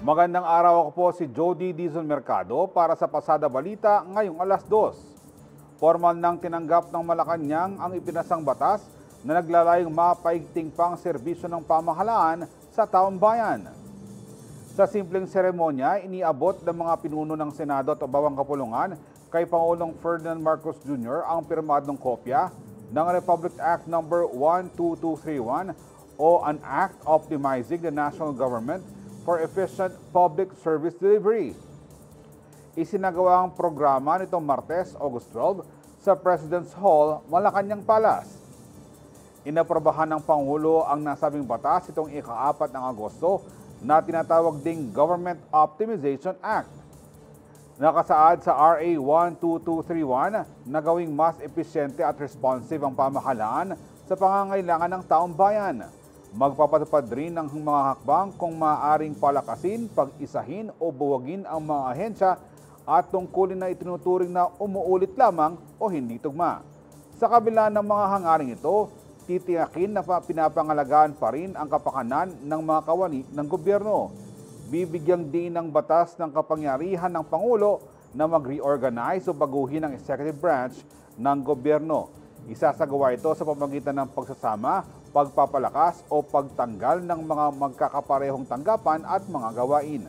Magandang araw, ako po si Jody Dizon Mercado para sa Pasada Balita ngayong alas 2. Formal nang tinanggap ng Malacanang ang ipinasang batas na naglalayong mapaigting pang serbisyo ng pamahalaan sa taong bayan. Sa simpleng seremonya, iniabot ng mga pinuno ng Senado at Bawang Kapulungan kay Pangulong Ferdinand Marcos Jr. ang pirmadong kopya ng Republic Act No. 12231 o an Act Optimizing the National Government for Efficient Public Service Delivery. Isinagawa ang programa nitong Martes, August 12 sa President's Hall, Malacanang Palace. Inaprobahan ng Pangulo ang nasabing batas itong ika-4 ng Agosto na tinatawag ding Government Optimization Act. Nakasaad sa RA 12231 na gawing mas episyente at responsive ang pamahalaan sa pangangailangan ng taong bayan. Magpapatupad rin ng mga hakbang kung maaaring palakasin, pag-isahin o buwagin ang mga ahensya at tungkulin na itinuturing na umuulit lamang o hindi tugma. Sa kabila ng mga hangaring ito, titiyakin na pinapangalagaan pa rin ang kapakanan ng mga kawani ng gobyerno. Bibigyang din ng batas ng kapangyarihan ng Pangulo na mag-reorganize o baguhin ang executive branch ng gobyerno. Isasagawa ito sa pamamagitan ng pagsasama, pagpapalakas o pagtanggal ng mga magkakaparehong tanggapan at mga gawain.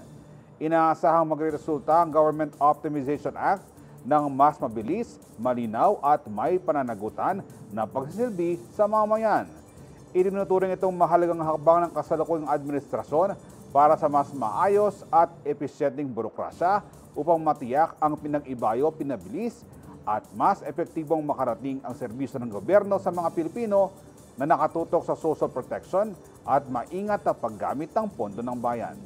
Inaasahang magresulta ang Government Optimization Act ng mas mabilis, malinaw at may pananagutan na pagsisilbi sa mamamayan. Itinuturing itong mahalagang hakbang ng kasalukuyang administrasyon para sa mas maayos at episyenteng burokrasya upang matiyak ang pinag-ibayo, pinabilis at mas epektibong makarating ang serbisyo ng gobyerno sa mga Pilipino na nakatutok sa social protection at maingat na paggamit ng pondo ng bayan.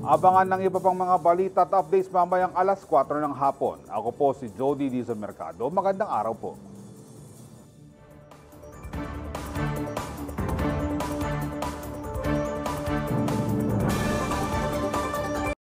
Abangan ng iba pang mga balita at updates mamayang alas 4 ng hapon. Ako po si Jody Dizon Mercado. Magandang araw po.